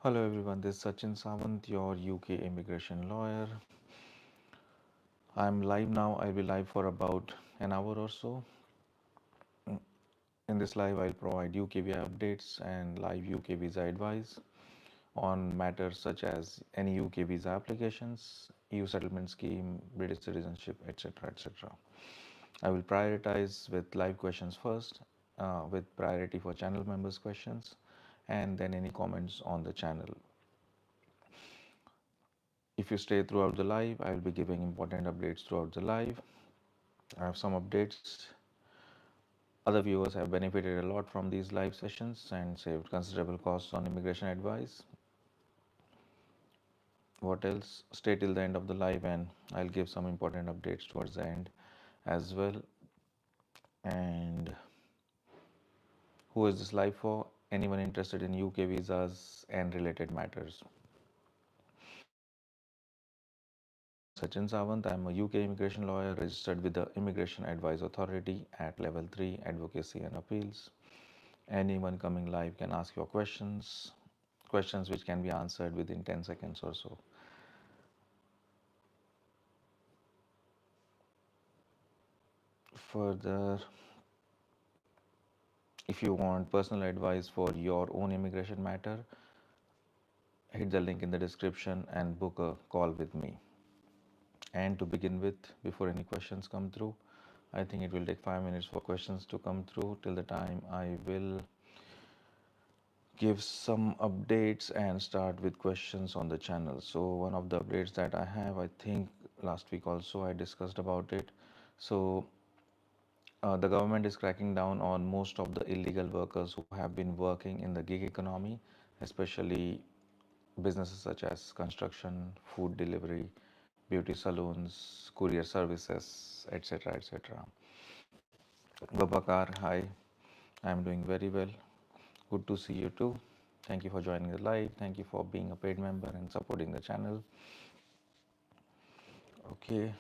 Hello everyone, this is Sachin Sawant, your UK immigration lawyer. I'm live now. I'll be live for about an hour or so. In this live, I'll provide UK visa updates and live UK visa advice on matters such as any UK visa applications, EU settlement scheme, British citizenship, etc. etc. I will prioritize with live questions first, with priority for channel members' questions, and then any comments on the channel. If you stay throughout the live, I will be giving important updates throughout the live. I have some updates. Other viewers have benefited a lot from these live sessions and saved considerable costs on immigration advice. What else? Stay till the end of the live and I'll give some important updates towards the end as well. And who is this live for? Anyone interested in UK visas and related matters. My name is Sachin Sawant. I'm a UK immigration lawyer registered with the Immigration Advice Authority at Level 3 Advocacy and Appeals. Anyone coming live can ask your questions which can be answered within 10 seconds or so. Further, if you want personal advice for your own immigration matter, hit the link in the description and book a call with me. And to begin with, before any questions come through, I think it will take 5 minutes for questions to come through. Till the time, I will give some updates and start with questions on the channel. So one of the updates that I have, I think last week also I discussed about it. So the government is cracking down on most of the illegal workers who have been working in the gig economy, especially businesses such as construction, food delivery, beauty salons, courier services, etc. etc. Babakar, hi, I'm doing very well. Good to see you too. Thank you for joining the live. Thank you for being a paid member and supporting the channel. Okay.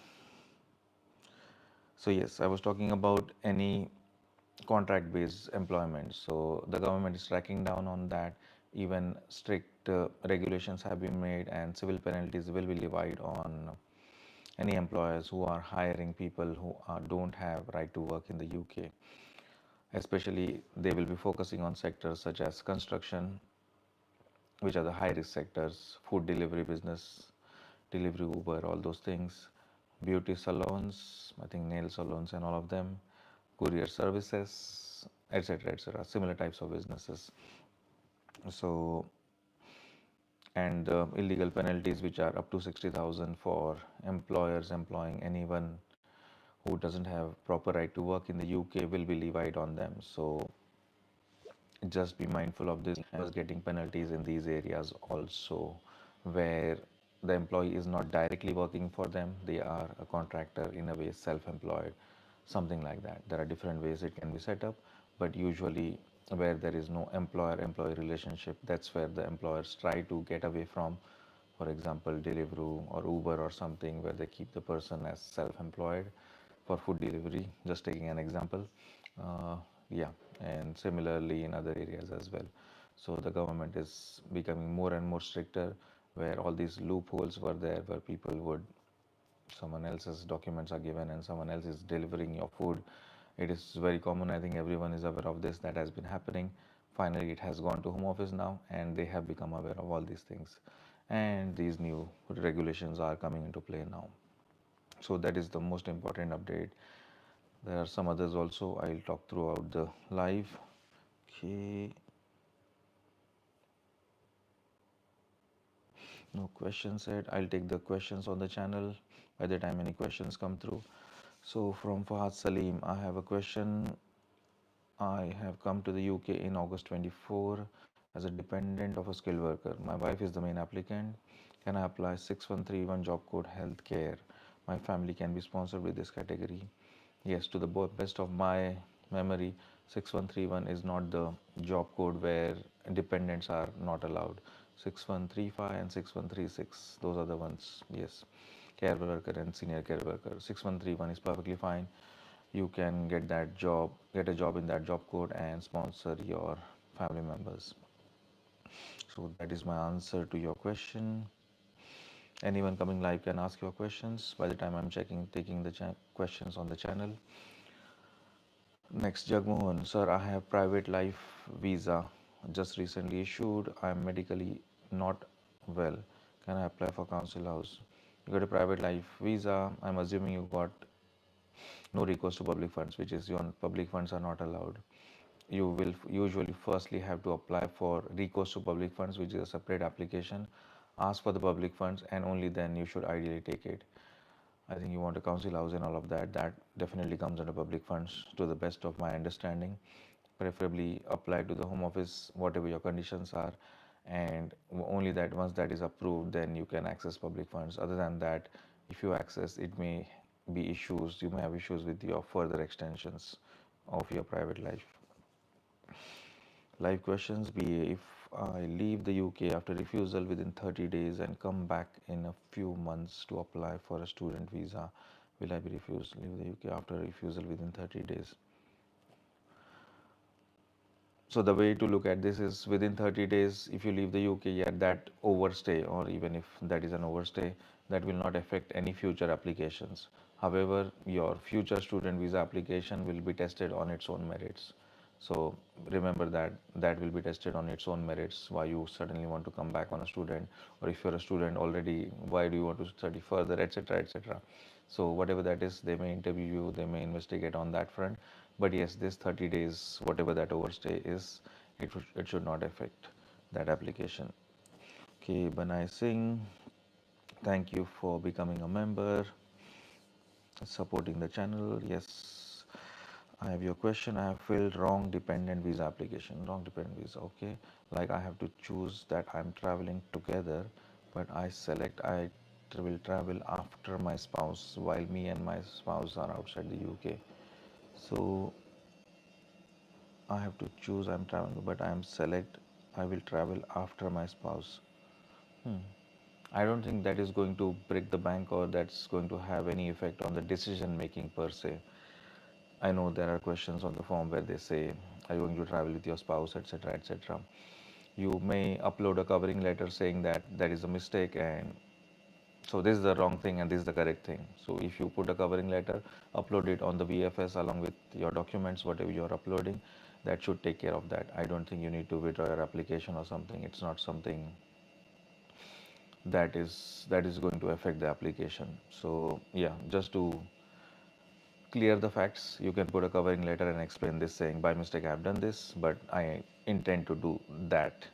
So yes, I was talking about any contract-based employment. So the government is cracking down on that. Even strict regulations have been made, and civil penalties will be levied on any employers who are hiring people who don't have right to work in the UK. Especially, they will be focusing on sectors such as construction, which are the high-risk sectors, food delivery business, delivery Uber, all those things, beauty salons, I think nail salons and all of them, courier services, etc., etc., similar types of businesses. So, and illegal penalties which are up to 60,000 for employers employing anyone who doesn't have proper right to work in the UK will be levied on them. So just be mindful of this as getting penalties in these areas also, where the employee is not directly working for them, they are a contractor, in a way self-employed, something like that. There are different ways it can be set up, but usually where there is no employer-employee relationship, that's where the employers try to get away from. For example, Deliveroo or Uber or something, where they keep the person as self-employed for food delivery, just taking an example. uh, yeah, and similarly in other areas as well. So the government is becoming more and more stricter, where all these loopholes were there, where people would, someone else's documents are given and someone else is delivering your food. It is very common. I think everyone is aware of this, that has been happening. Finally, it has gone to home office now, and they have become aware of all these things, and these new regulations are coming into play now. So that is the most important update. There are some others also I'll talk throughout the live. Okay, no questions yet. I'll take the questions on the channel by the time any questions come through. So from Fahad Salim, I have a question. I have come to the UK in August 24 as a dependent of a skilled worker. My wife is the main applicant. Can I apply 6131 job code healthcare? My family can be sponsored with this category. Yes, to the best of my memory, 6131 is not the job code where dependents are not allowed. 6135 and 6136, those are the ones. Yes, care worker and senior care worker. 6131 is perfectly fine. You can get that job, get a job in that job code and sponsor your family members. So that is my answer to your question. Anyone coming live can ask your questions by the time I'm taking the questions on the channel. Next, Jagmohan, sir, I have private life visa just recently issued. I'm medically not well. Can I apply for council house? You got a private life visa. I'm assuming you got no recourse to public funds, which is your public funds are not allowed. You will usually firstly have to apply for recourse to public funds, which is a separate application. Ask for the public funds, and only then you should ideally take it. I think you want a council house and all of that. That definitely comes under public funds, to the best of my understanding. Preferably apply to the home office, whatever your conditions are, and only that once that is approved, then you can access public funds. Other than that, if you access, it may be issues. You may have issues with your further extensions of your private life. Live questions be if I leave the UK after refusal within 30 days and come back in a few months to apply for a student visa, will I be refused? Leave the UK after refusal within 30 days. So the way to look at this is within 30 days, if you leave the UK, yeah, that overstay, or even if that is an overstay, that will not affect any future applications. However, your future student visa application will be tested on its own merits. So remember that that will be tested on its own merits. Why you suddenly want to come back on a student, or if you're a student already, why do you want to study further, etc., etc. So whatever that is, they may interview you, they may investigate on that front. But yes, this 30 days, whatever that overstay is, it should not affect that application. Okay, Banai Singh, thank you for becoming a member, supporting the channel. Yes, I have your question. I have filled wrong dependent visa application. Wrong dependent visa. Okay, like I have to choose that I'm traveling together, but I select I will travel after my spouse while me and my spouse are outside the UK. So I have to choose I'm traveling, but I am select I will travel after my spouse. Hmm. I don't think that is going to break the bank, or that's going to have any effect on the decision making per se. I know there are questions on the form where they say, are you going to travel with your spouse, etc., etc. You may upload a covering letter saying that that is a mistake, and so this is the wrong thing and this is the correct thing. So if you put a covering letter, upload it on the VFS along with your documents, whatever you are uploading, that should take care of that. I don't think you need to withdraw your application or something. It's not something that is going to affect the application. So yeah, just to clear the facts, you can put a covering letter and explain this saying, by mistake I have done this, but I intend to do that.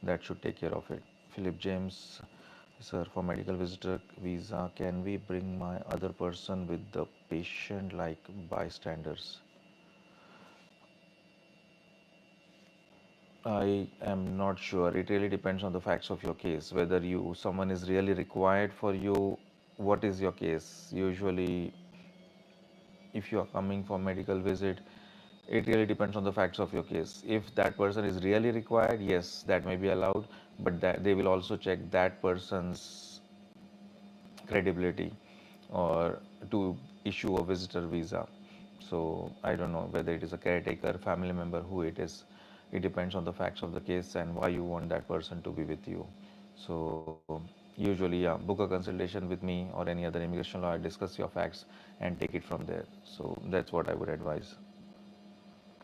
That should take care of it. Philip James, sir, for medical visitor visa, can we bring my other person with the patient like bystanders? I am not sure. It really depends on the facts of your case. Whether someone is really required for you, what is your case? Usually, if you are coming for medical visit, it really depends on the facts of your case. If that person is really required, yes, that may be allowed, but that they will also check that person's credibility or to issue a visitor visa. So I don't know whether it is a caretaker, family member, who it is. It depends on the facts of the case and why you want that person to be with you. So usually, yeah, book a consultation with me or any other immigration lawyer, discuss your facts and take it from there. So that's what I would advise.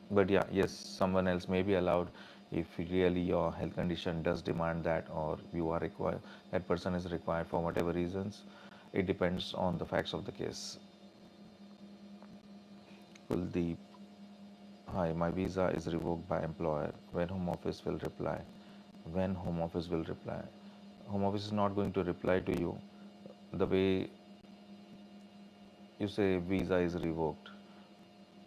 But yeah, yes, someone else may be allowed if really your health condition does demand that, or you are required, that person is required for whatever reasons. It depends on the facts of the case. Kuldeep, hi, my visa is revoked by employer. When home office will reply? When home office will reply? Home office is not going to reply to you. The way you say visa is revoked,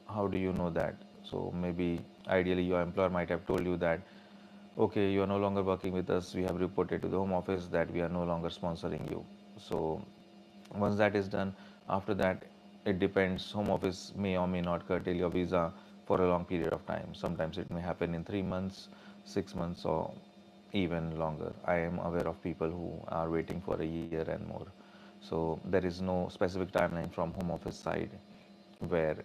how do you know that? So maybe ideally your employer might have told you that, okay, you are no longer working with us, we have reported to the home office that we are no longer sponsoring you. So once that is done, after that, it depends. Home office may or may not curtail your visa for a long period of time. Sometimes it may happen in 3 months, 6 months, or even longer. I am aware of people who are waiting for a year and more. So there is no specific timeline from home office side where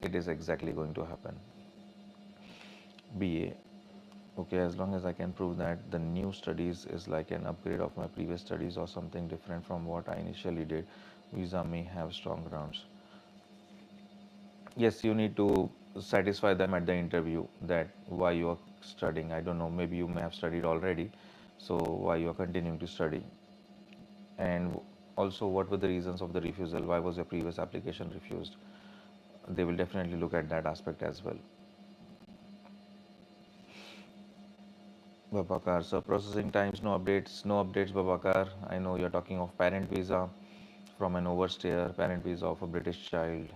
it is exactly going to happen. BA, Okay, as long as I can prove that the new studies is like an upgrade of my previous studies or something different from what I initially did, visa may have strong grounds. Yes, you need to satisfy them at the interview that why you are studying. I don't know, maybe you may have studied already, so why you are continuing to study. And also, what were the reasons of the refusal? Why was your previous application refused? They will definitely look at that aspect as well. Babakar, so processing times, no updates, Babakar. I know you're talking of parent visa from an overstayer, parent visa of a British child.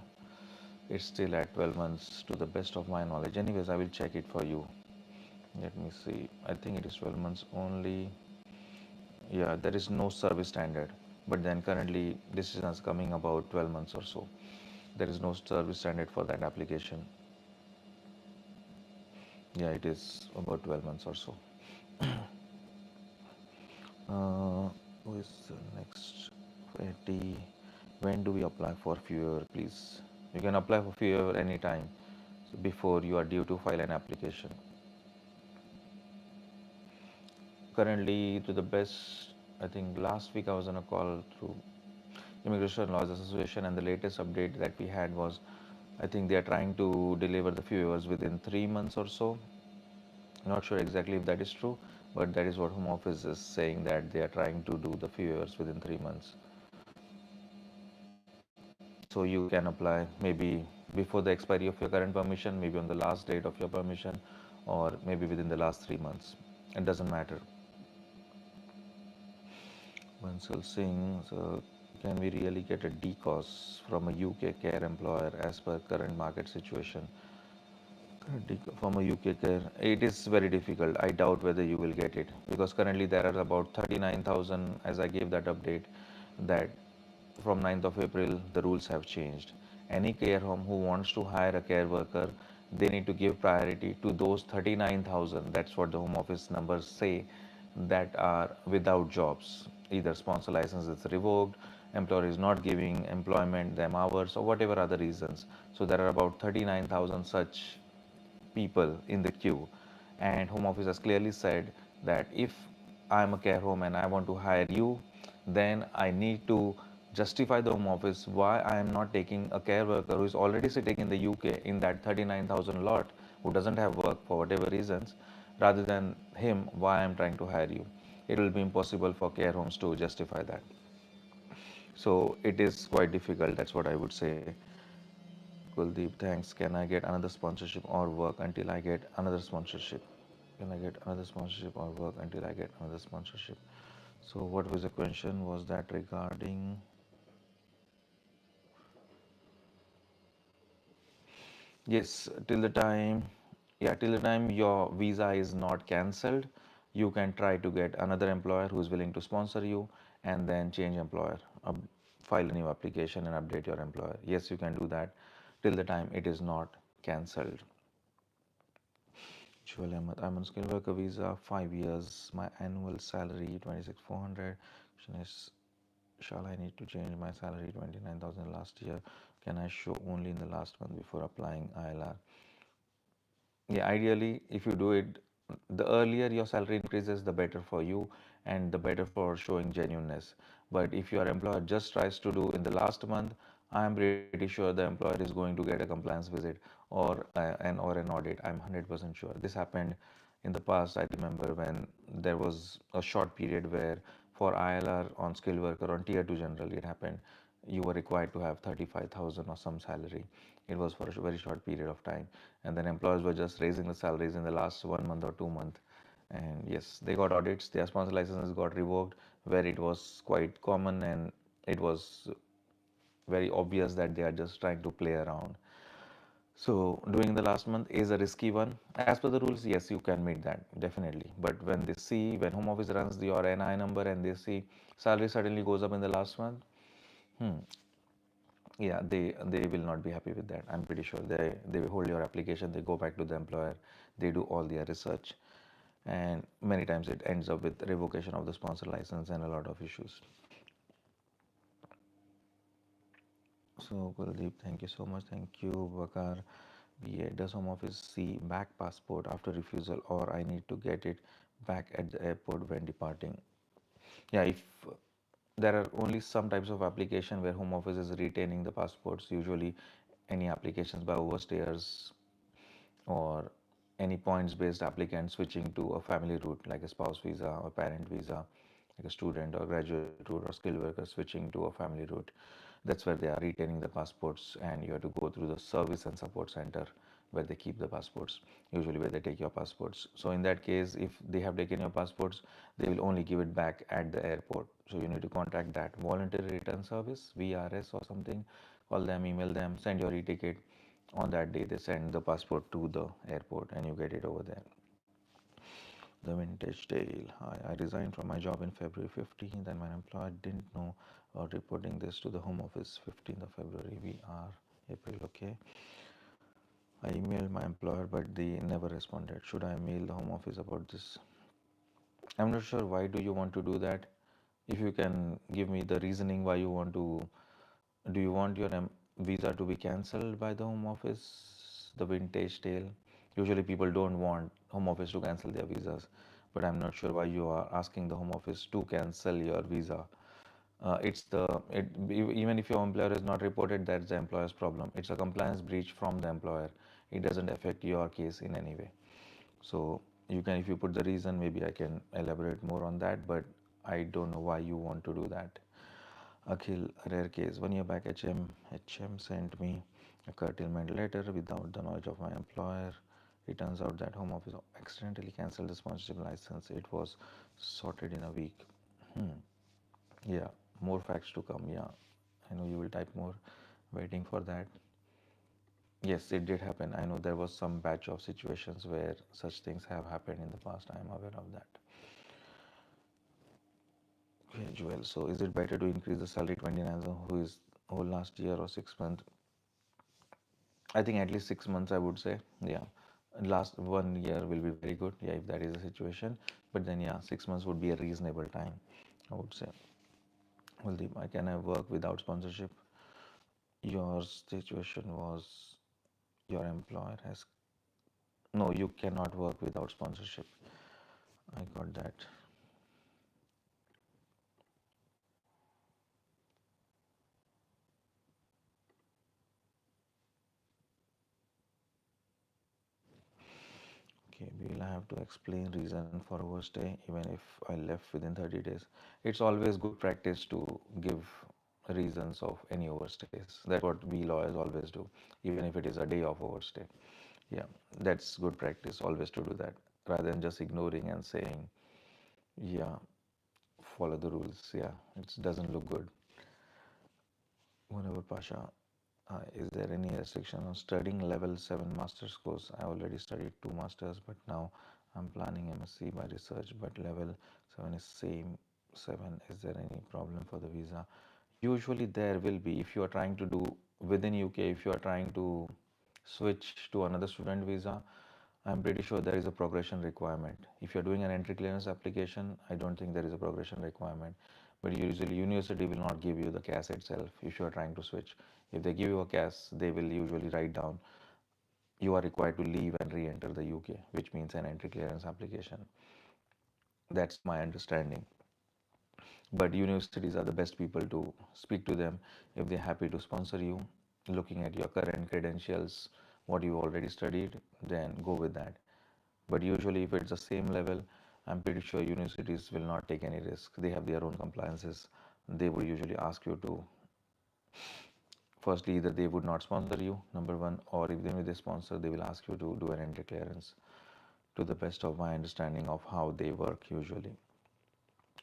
It's still at 12 months to the best of my knowledge. Anyways, I will check it for you. Let me see. I think it is 12 months only. Yeah, there is no service standard. But then currently decisions coming about 12 months or so. There is no service standard for that application. Yeah, it is about 12 months or so. Who is the next? 80. When do we apply for FUER, please? You can apply for FUER anytime before you are due to file an application. Currently, to the best, I think last week I was on a call through Immigration Laws Association, and the latest update that we had was I think they are trying to deliver the FUERs within 3 months or so. Not sure exactly if that is true, but that is what Home Office is saying that they are trying to do the FUERs within 3 months. So you can apply maybe before the expiry of your current permission, maybe on the last date of your permission, or maybe within the last 3 months. It doesn't matter. Bansal Singh, so can we really get a DCOS from a UK care employer as per current market situation? From a UK care, it is very difficult. I doubt whether you will get it because currently there are about 39,000, as I gave that update, that from 9th of April the rules have changed. Any care home who wants to hire a care worker, they need to give priority to those 39,000. That's what the Home Office numbers say, that are without jobs. Either sponsor license is revoked, employer is not giving employment them hours, or whatever other reasons. So there are about 39,000 such people in the queue, and Home Office has clearly said that if I'm a care home and I want to hire you, then I need to justify the Home Office why I am not taking a care worker who is already sitting in the UK in that 39,000 lot, who doesn't have work for whatever reasons, rather than him why I'm trying to hire you. It will be impossible for care homes to justify that. So it is quite difficult, that's what I would say. Kuldeep, thanks. Can I get another sponsorship or work until I get another sponsorship? Can I get another sponsorship or work until I get another sponsorship? So, what was the question? Was that regarding? Yes, till the time your visa is not cancelled, you can try to get another employer who is willing to sponsor you and then change employer, file a new application and update your employer. Yes, you can do that till the time it is not cancelled. Joel Ahmed, I'm on skilled worker visa, 5 years. My annual salary 26,400. Question is, shall I need to change my salary 29,000 last year? Can I show only in the last month before applying ILR? Yeah, ideally, if you do it, the earlier your salary increases, the better for you and the better for showing genuineness. But if your employer just tries to do in the last month, I am pretty sure the employer is going to get a compliance visit or an audit. I'm 100% sure. This happened in the past. I remember when there was a short period where for ILR on skilled worker on tier 2 general, it happened. You were required to have 35,000 or some salary. It was for a very short period of time, and then employers were just raising the salaries in the last 1 month or 2 months. And yes, they got audits, their sponsor licenses got revoked, where it was quite common and it was very obvious that they are just trying to play around. So doing the last month is a risky one. As per the rules, yes, you can meet that definitely. But when Home Office runs your NI number and they see salary suddenly goes up in the last month, hmm, yeah, they will not be happy with that. I'm pretty sure they will hold your application, they go back to the employer, they do all their research, and many times it ends up with revocation of the sponsor license and a lot of issues. So Kuldeep, thank you so much. Thank you, Bakar. BA, does Home Office see back passport after refusal, or I need to get it back at the airport when departing? Yeah, if there are only some types of application where Home Office is retaining the passports, usually any applications by overstayers or any points-based applicant switching to a family route like a spouse visa or parent visa, like a student or graduate route or skilled worker switching to a family route. That's where they are retaining the passports, and you have to go through the service and support center where they keep the passports, usually where they take your passports. So in that case, if they have taken your passports, they will only give it back at the airport. So you need to contact that voluntary return service, VRS or something, call them, email them, send your e-ticket. On that day, they send the passport to the airport and you get it over there. The vintage tale. Hi, I resigned from my job in February 15th and my employer didn't know about reporting this to the Home Office 15th of February. We are April, okay. I emailed my employer but they never responded. Should I mail the Home Office about this? I'm not sure why do you want to do that. If you can give me the reasoning why you want to, do you want your visa to be cancelled by the Home Office? The vintage tale. Usually people don't want Home Office to cancel their visas, but I'm not sure why you are asking the Home Office to cancel your visa. Even if your employer is not reported, that's the employer's problem. It's a compliance breach from the employer. It doesn't affect your case in any way. So you can, if you put the reason, maybe I can elaborate more on that, but I don't know why you want to do that. Akhil, rare case. 1 year back, HM sent me a curtailment letter without the knowledge of my employer. It turns out that Home Office accidentally cancelled the sponsorship license. It was sorted in a week. Hmm. Yeah, more facts to come. Yeah, I know you will type more. Waiting for that. Yes, it did happen. I know there was some batch of situations where such things have happened in the past. I am aware of that. Okay, Joel. So, is it better to increase the salary 29 who is whole last year or 6 months? I think at least 6 months, I would say. Yeah. Last 1 year will be very good. Yeah, if that is the situation. But then, yeah, 6 months would be a reasonable time, I would say. Well, can I work without sponsorship? Your situation was your employer has. No, you cannot work without sponsorship. I got that. Okay, we'll have to explain reason for overstay even if I left within 30 days. It's always good practice to give reasons of any overstays. That's what we lawyers always do, even if it is a day of overstay. Yeah, that's good practice always to do that rather than just ignoring and saying, yeah, follow the rules. Yeah, it doesn't look good. Whatever, Pasha. Is there any restriction on studying level 7 master's course? I already studied 2 masters, but now I'm planning MSc by research, but level 7 is same 7. Is there any problem for the visa? Usually there will be if you are trying to do within UK, if you are trying to switch to another student visa, I'm pretty sure there is a progression requirement. If you're doing an entry clearance application, I don't think there is a progression requirement. But usually university will not give you the CAS itself if you are trying to switch. If they give you a CAS, they will usually write down you are required to leave and re-enter the UK, which means an entry clearance application. That's my understanding. But universities are the best people to speak to them if they're happy to sponsor you. Looking at your current credentials, what you already studied, then go with that. But usually, if it's the same level, I'm pretty sure universities will not take any risk. They have their own compliances. They would usually ask you to, firstly, either they would not sponsor you, number one, or if they sponsor, they will ask you to do an entry clearance to the best of my understanding of how they work usually.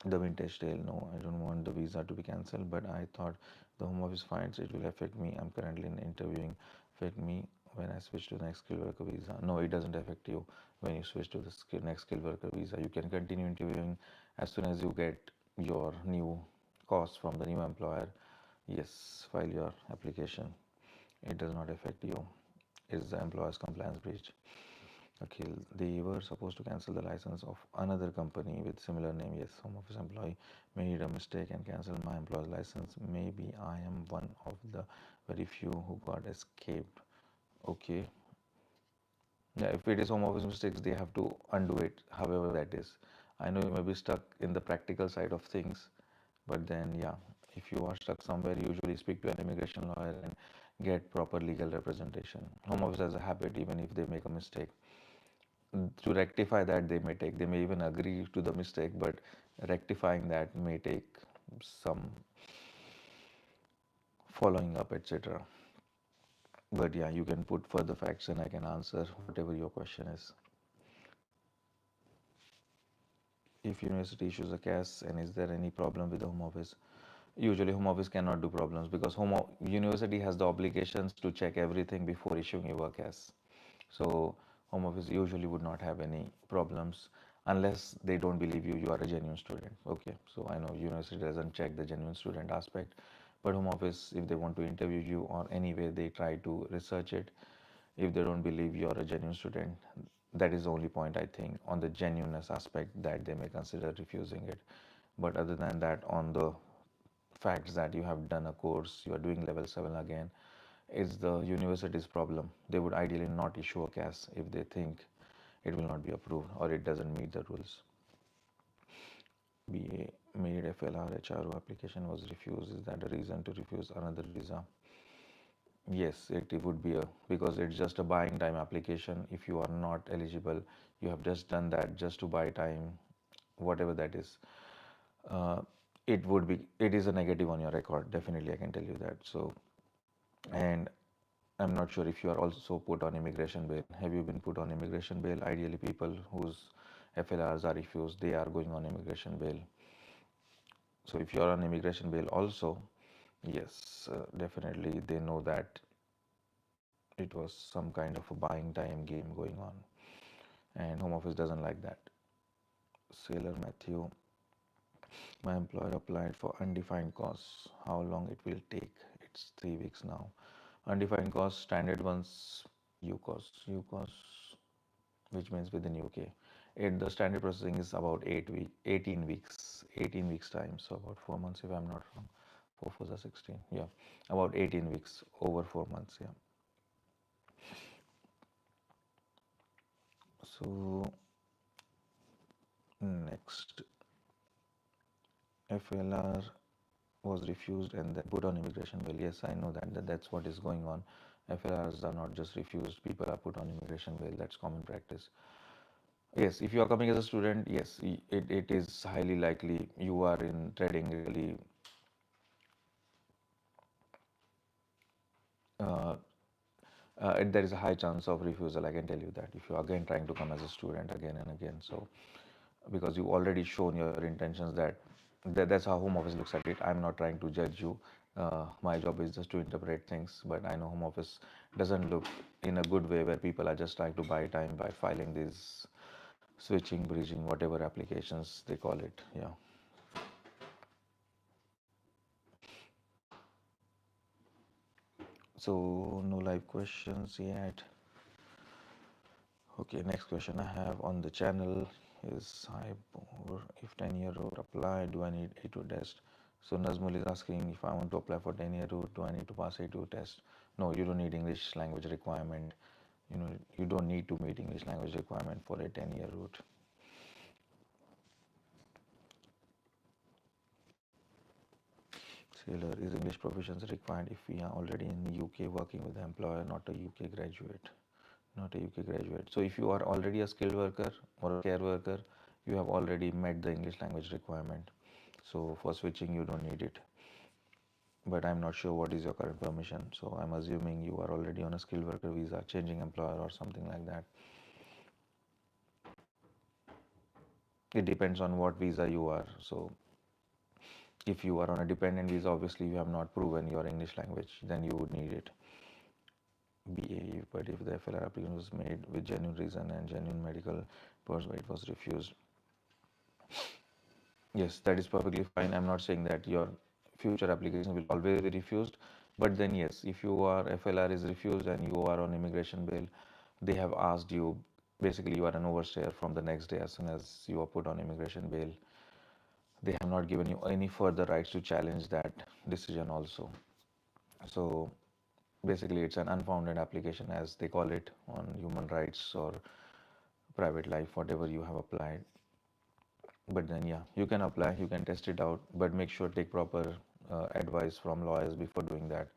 The vintage tale, no, I don't want the visa to be cancelled, but I thought the Home Office finds it will affect me. I'm currently in interviewing, affect me when I switch to the next skilled worker visa. No, it doesn't affect you when you switch to the next skilled worker visa. You can continue interviewing as soon as you get your new cost from the new employer. Yes, file your application. It does not affect you. It's the employer's compliance breach. Okay, they were supposed to cancel the license of another company with similar name. Yes, Home Office employee made a mistake and canceled my employer's license. Maybe I am one of the very few who got escaped. Okay, Yeah, if it is home office mistakes, they have to undo it, however that is. I know you may be stuck in the practical side of things, but then, yeah, if you are stuck somewhere, usually speak to an immigration lawyer and get proper legal representation. Home office has a habit, even if they make a mistake, to rectify that they may even agree to the mistake, but rectifying that may take some following up, etc. But yeah, you can put further facts and I can answer whatever your question is. If university issues a CAS, and is there any problem with the home office? Usually home office cannot do problems because university has the obligations to check everything before issuing you a CAS. So home office usually would not have any problems unless they don't believe you are a genuine student. Okay, so I know university doesn't check the genuine student aspect, but home office, if they want to interview you or anyway they try to research it, if they don't believe you're a genuine student, that is the only point I think on the genuineness aspect that they may consider refusing it. But other than that, on the facts that you have done a course, you are doing level 7 again, is the university's problem. They would ideally not issue a CAS if they think it will not be approved or it doesn't meet the rules. BA made FLR HRO application was refused. Is that a reason to refuse another visa? Yes, it would be because it's just a buying time application. If you are not eligible, you have just done that just to buy time, whatever that is. Uh, it is a negative on your record. Definitely, I can tell you that. So, and I'm not sure if you are also put on immigration bail. Have you been put on immigration bail? Ideally, people whose FLRs are refused, they are going on immigration bail. So if you are on immigration bail also, yes, definitely they know that it was some kind of a buying time game going on, and home office doesn't like that. Sailor Matthew, my employer applied for undefined costs. How long it will take? It's 3 weeks now. Undefined costs, standard ones, UCOS, which means within UK. The standard processing is about 18 weeks, 18 weeks time. So about 4 months, if I'm not wrong. 4 4 are 16. Yeah, about 18 weeks over 4 months. Yeah. So next, FLR was refused and then put on immigration bail. Yes, I know that's what is going on. FLRs are not just refused; people are put on immigration bail. That's common practice. Yes, if you are coming as a student, yes, it is highly likely you are in treading really uh, there is a high chance of refusal. I can tell you that if you are again trying to come as a student again and again. So because you already shown your intentions that's how home office looks at it. I'm not trying to judge you. My job is just to interpret things, but I know home office doesn't look in a good way where people are just trying to buy time by filing these switching, bridging, whatever applications they call it. Yeah. So no live questions yet. Okay, next question I have on the channel is, hi, if 10-year route apply, do I need A2 test? So Nazmul is asking, if I want to apply for 10-year route, do I need to pass A2 test? No, you don't need English language requirement. You don't need to meet English language requirement for a 10-year route. Sailor, is English proficiency required if we are already in the UK working with the employer, not a UK graduate? Not a UK graduate. So if you are already a skilled worker or a care worker, you have already met the English language requirement. So for switching, you don't need it. But I'm not sure what is your current permission. So I'm assuming you are already on a skilled worker visa, changing employer or something like that. It depends on what visa you are. So if you are on a dependent visa, obviously you have not proven your English language, then you would need it. BA, but if the FLR application was made with genuine reason and genuine medical purpose, but it was refused. Yes, that is perfectly fine. I'm not saying that your future application will always be refused, but then yes, if your FLR is refused and you are on immigration bail, they have asked you, basically you are an overstay from the next day as soon as you are put on immigration bail. They have not given you any further rights to challenge that decision also. So Basically, it's an unfounded application, as they call it, on human rights or private life, whatever you have applied. But then, yeah, you can apply, you can test it out, but make sure take proper advice from lawyers before doing that,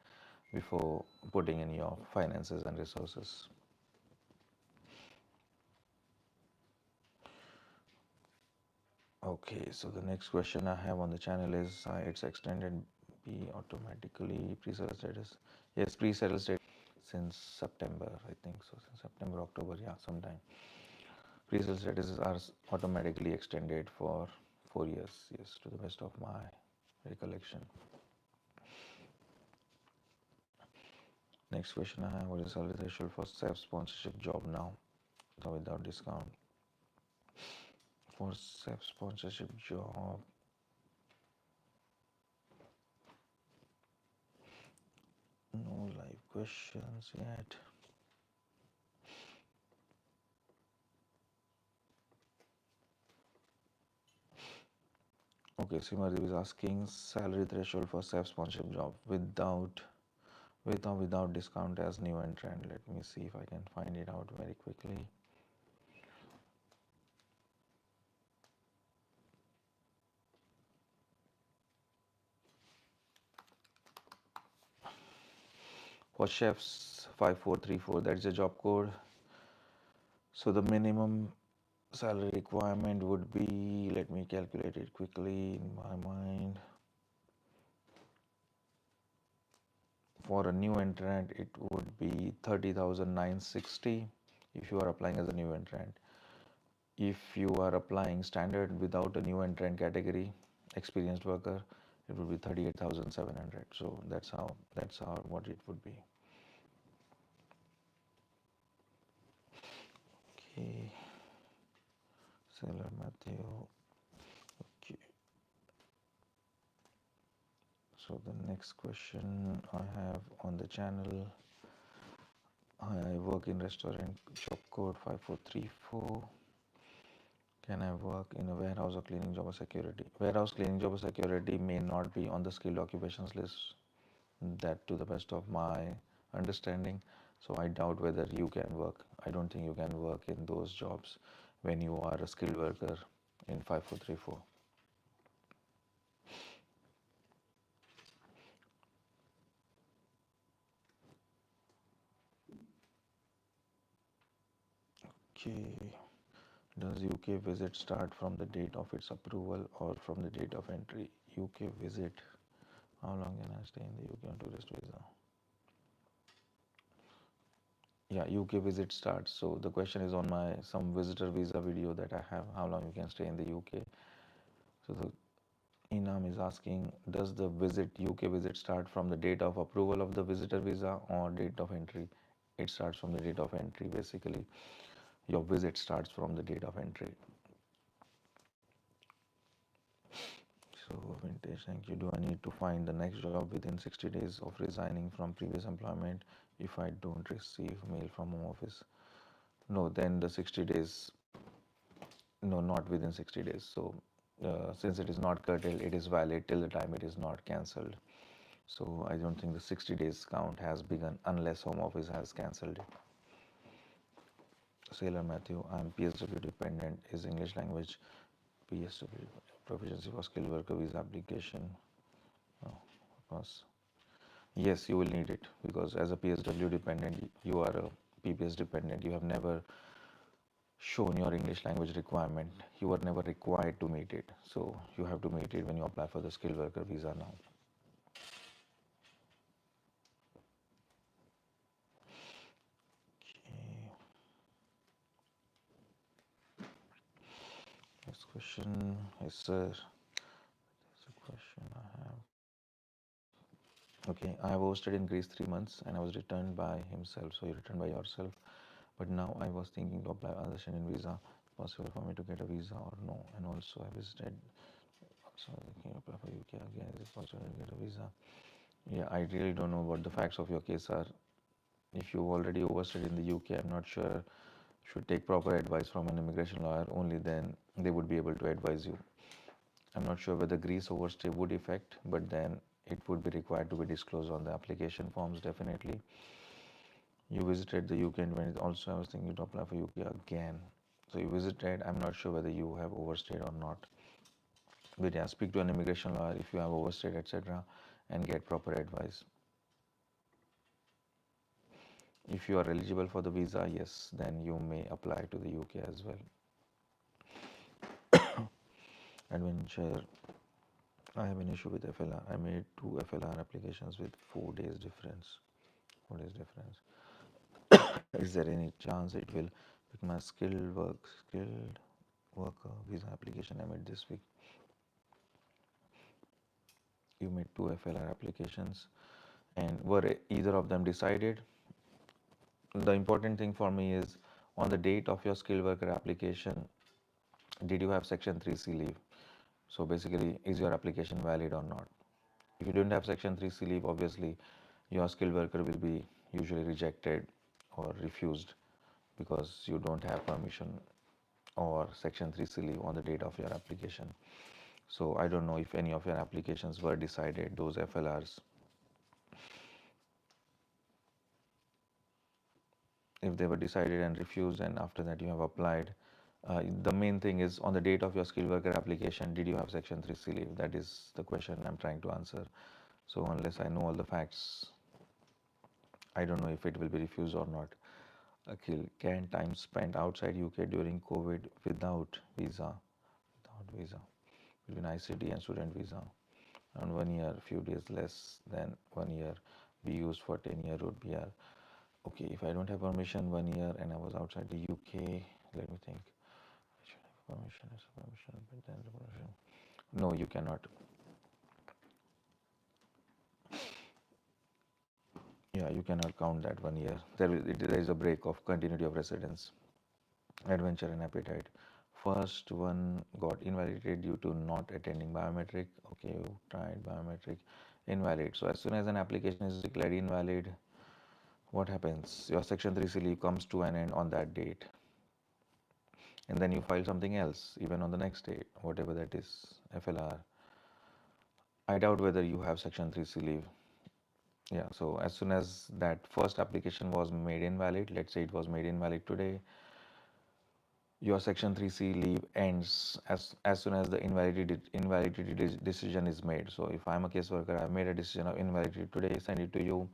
before putting in your finances and resources. Okay, so the next question I have on the channel is it's extended be automatically pre-settle status. Yes, pre-settle status since September, I think so, since September, October, yeah, sometime. Pre-settle statuses are automatically extended for 4 years, yes, to the best of my recollection. Next question I have, what is salary threshold for self-sponsorship job now, without discount? For self-sponsorship job, no live questions yet. Okay, Simardev is asking salary threshold for self-sponsorship job with or without discount as new entrant. Let me see if I can find it out very quickly. For chefs 5434, that's the job code. So the minimum salary requirement would be, let me calculate it quickly in my mind. For a new entrant, it would be 30,960 if you are applying as a new entrant. If you are applying standard without a new entrant category, experienced worker, it would be 38,700. So that's how what it would be. Okay, Sailor Matthew. Okay. So the next question I have on the channel, I work in restaurant, job code 5434. Can I work in a warehouse or cleaning job or security? Warehouse, cleaning job or security may not be on the skilled occupations list, that to the best of my understanding. So I doubt whether you can work. I don't think you can work in those jobs when you are a skilled worker in 5434. Okay. Does UK visit start from the date of its approval or from the date of entry? UK visit. How long can I stay in the UK on tourist visa? Yeah, UK visit starts. So the question is on my some visitor visa video that I have, how long you can stay in the UK. So the Inam is asking, does the UK visit start from the date of approval of the visitor visa or date of entry? It starts from the date of entry, basically. Your visit starts from the date of entry. So, Vintage, thank you. Do I need to find the next job within 60 days of resigning from previous employment if I don't receive mail from home office? No, then the 60 days, no, not within 60 days. So, since it is not curtailed, it is valid till the time it is not cancelled. So, I don't think the 60 days count has begun unless home office has cancelled it. Sailor Matthew, I'm PSW dependent. Is English language PSW proficiency for skilled worker visa application? Oh, of course. Yes, you will need it because as a PSW dependent, you are a PPS dependent. You have never shown your English language requirement. You were never required to meet it. So you have to meet it when you apply for the skilled worker visa now. Okay. Next question is, sir. There's a question I have. Okay, I was studied in Greece 3 months and I was returned by himself. So you returned by yourself. But now I was thinking to apply other Schengen visa. Possible for me to get a visa or no? And also I visited. So can you apply for UK again? Is it possible to get a visa? Yeah, I really don't know what the facts of your case are. If you already overstayed in the UK, I'm not sure. Should take proper advice from an immigration lawyer. Only then they would be able to advise you. I'm not sure whether Greece overstay would affect, but then it would be required to be disclosed on the application forms definitely. You visited the UK in 20, also I was thinking to apply for UK again. So you visited, I'm not sure whether you have overstayed or not. But yeah, speak to an immigration lawyer if you have overstayed, etc., and get proper advice. If you are eligible for the visa, yes, then you may apply to the UK as well. Adventure, I have an issue with FLR. I made 2 FLR applications with 4 days difference. 4 days difference. Is there any chance it will pick my skilled worker visa application I made this week? You made 2 FLR applications, and were either of them decided? The important thing for me is on the date of your skilled worker application, did you have Section 3C leave? So basically, is your application valid or not? If you don't have Section 3C leave, obviously your skilled worker will be usually rejected or refused because you don't have permission or Section 3C leave on the date of your application. So I don't know if any of your applications were decided, those FLRs. If they were decided and refused, and after that you have applied, the main thing is on the date of your skilled worker application, did you have Section 3C leave? That is the question I'm trying to answer. So unless I know all the facts, I don't know if it will be refused or not. Akhil, can time spent outside UK during COVID without visa, between ICT and student visa, and 1 year, few days less than 1 year, be used for 10-year road PR. Okay, if I don't have permission 1 year and I was outside the UK, let me think. I should have permission, but then the permission. No, you cannot. Yeah, you cannot count that 1 year. There is a break of continuity of residence. Adventure and appetite. First one got invalidated due to not attending biometric. Okay, you tried biometric, invalid. So as soon as an application is declared invalid, what happens? Your Section 3C leave comes to an end on that date. And then you file something else, even on the next day, whatever that is, FLR. I doubt whether you have Section 3C leave. Yeah, so as soon as that first application was made invalid, let's say it was made invalid today, your Section 3C leave ends as soon as the invalidity decision is made. So if I'm a caseworker, I've made a decision of invalidity today, send it to you,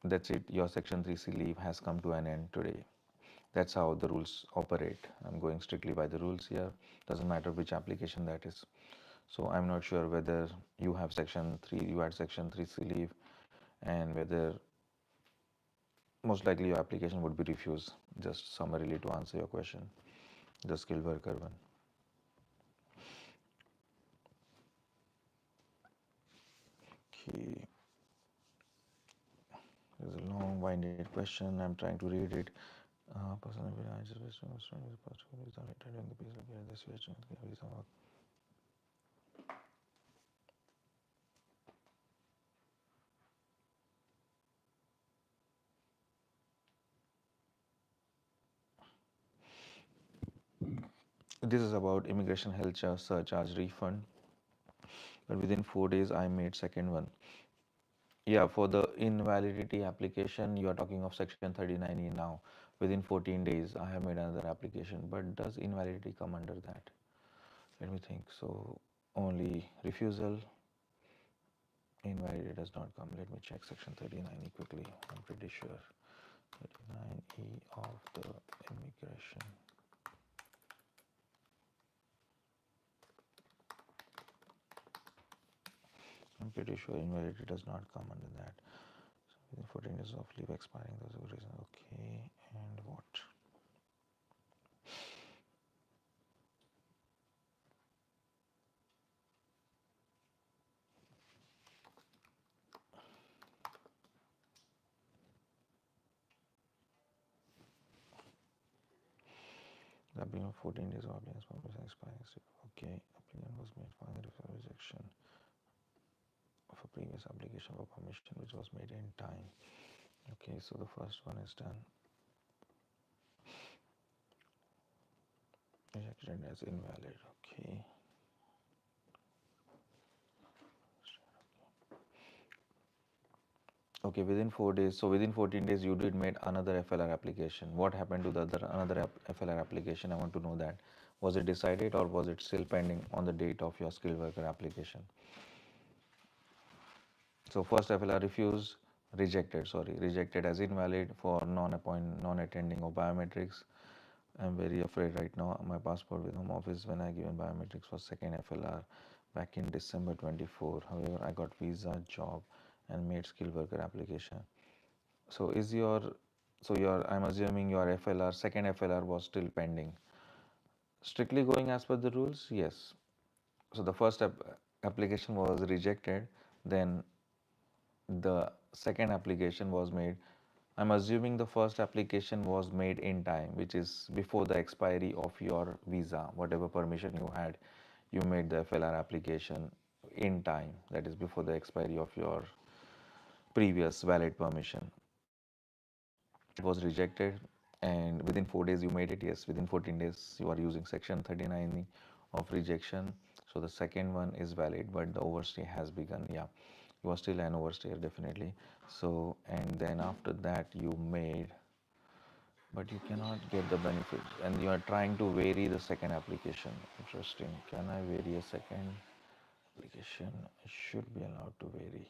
that's it, your Section 3C leave has come to an end today. That's how the rules operate. I'm going strictly by the rules here, doesn't matter which application that is. So I'm not sure whether you have you had Section 3C leave, and whether most likely your application would be refused. Just summarily to answer your question, the skilled worker one. Okay, there's a long-winded question. I'm trying to read it. Personal This is about immigration health surcharge refund. But within 4 days, I made second one. Yeah, for the invalidity application, you are talking of Section 39E now. Within 14 days, I have made another application. But does invalidity come under that? Let me think. So only refusal, invalidity does not come. Let me check Section 39E quickly. I'm pretty sure 39E of the immigration. I'm pretty sure invalidity does not come under that. So within 14 days of leave expiring, those are reason. Okay, and what? The applicant 14 days of applicant's permission expiring. Okay, applicant was made final rejection of a previous application for permission which was made in time. Okay, so the first one is done. Rejected as invalid. Okay. Okay, within 4 days. So within 14 days, you did made another FLR application. What happened to the other another FLR application? I want to know that. Was it decided or was it still pending on the date of your skilled worker application? So first FLR refused, rejected. Sorry, rejected as invalid for non-attending of biometrics. I'm very afraid right now. My passport with Home Office when I given biometrics for second FLR back in December 24. However, I got visa, job, and made skilled worker application. So is your I'm assuming your FLR second FLR was still pending. Strictly going as per the rules, yes. So the first application was rejected, then the second application was made. I'm assuming the first application was made in time, which is before the expiry of your visa, whatever permission you had, you made the FLR application in time, that is before the expiry of your previous valid permission. It was rejected, and within 4 days you made it. Yes, within 14 days you are using section 39 of rejection. So the second one is valid, but the overstay has begun. Yeah, you are still an overstayer definitely. So and then after that you made, but you cannot get the benefit, and you are trying to vary the second application. Interesting. Can I vary a second application? I should be allowed to vary.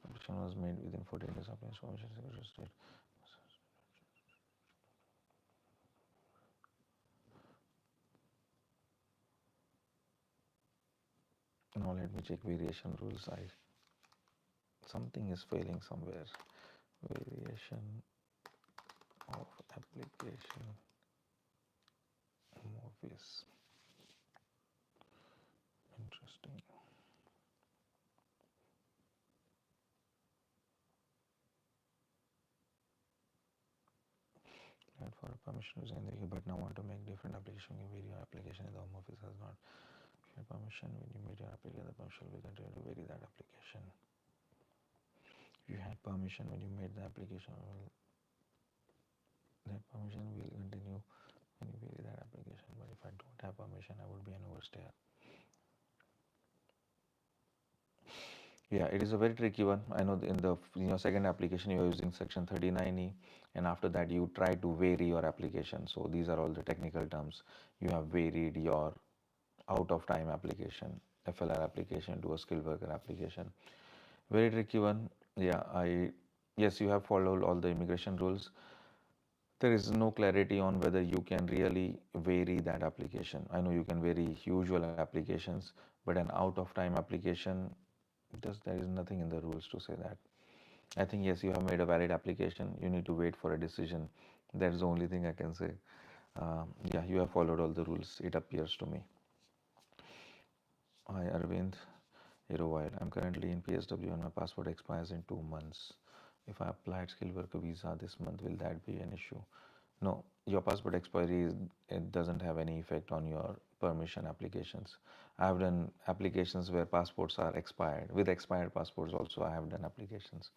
Application was made within 14 days of information state. Now let me check variation rules. Something is failing somewhere. Variation of application office. Interesting. Applied for a permission to send the but now want to make different application. Vary your application. The home office has not given permission. When you made your application, the permission will continue to vary that application. If you had permission when you made the application, that permission will continue when you vary that application. But if I don't have permission, I would be an overstayer. Yeah, it is a very tricky one. I know in your second application you are using section 39E, and after that you try to vary your application. So these are all the technical terms. You have varied your out of time application, FLR application to a skilled worker application. Very tricky one. Yeah, yes, you have followed all the immigration rules. There is no clarity on whether you can really vary that application. I know you can vary usual applications, but an out of time application, there is nothing in the rules to say that. I think yes, you have made a valid application. You need to wait for a decision. That's the only thing I can say. Yeah, you have followed all the rules, it appears to me. Hi Arvind, while I'm currently in PSW and my passport expires in 2 months. If I applied skilled worker visa this month, will that be an issue? No, your passport expiry it doesn't have any effect on your permission applications. I have done applications where passports are expired. With expired passports also I have done applications.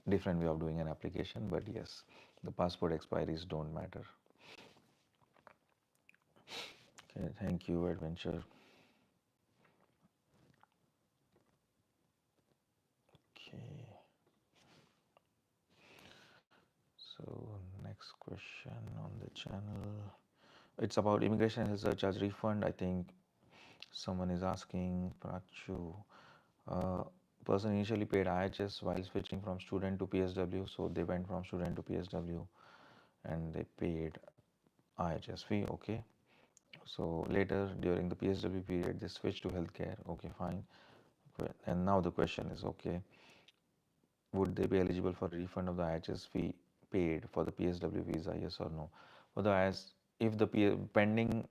Different way of doing an application, but yes, the passport expiries don't matter. Okay, thank you, Adventure. Okay, so next question on the channel. It's about immigration health surcharge refund. I think someone is asking, Prachu. Person initially paid IHS while switching from student to PSW, so they went from student to PSW and they paid IHS fee. Okay, so later during the PSW period they switched to healthcare. Okay, fine. And now the question is, okay, would they be eligible for refund of the IHS fee paid for the PSW visa? Yes or no? Otherwise, if the pending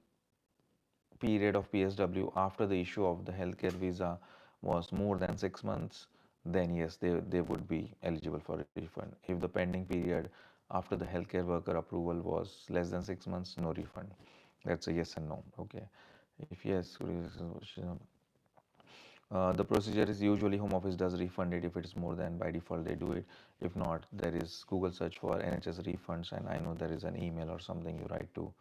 period of PSW after the issue of the healthcare visa was more than 6 months, then yes, they would be eligible for a refund. If the pending period after the healthcare worker approval was less than 6 months, no refund. That's a yes and no. Okay. If yes, the procedure is usually Home Office does refund it if it is more than by default they do it. If not, there is Google search for NHS refunds, and I know there is an email or something you write to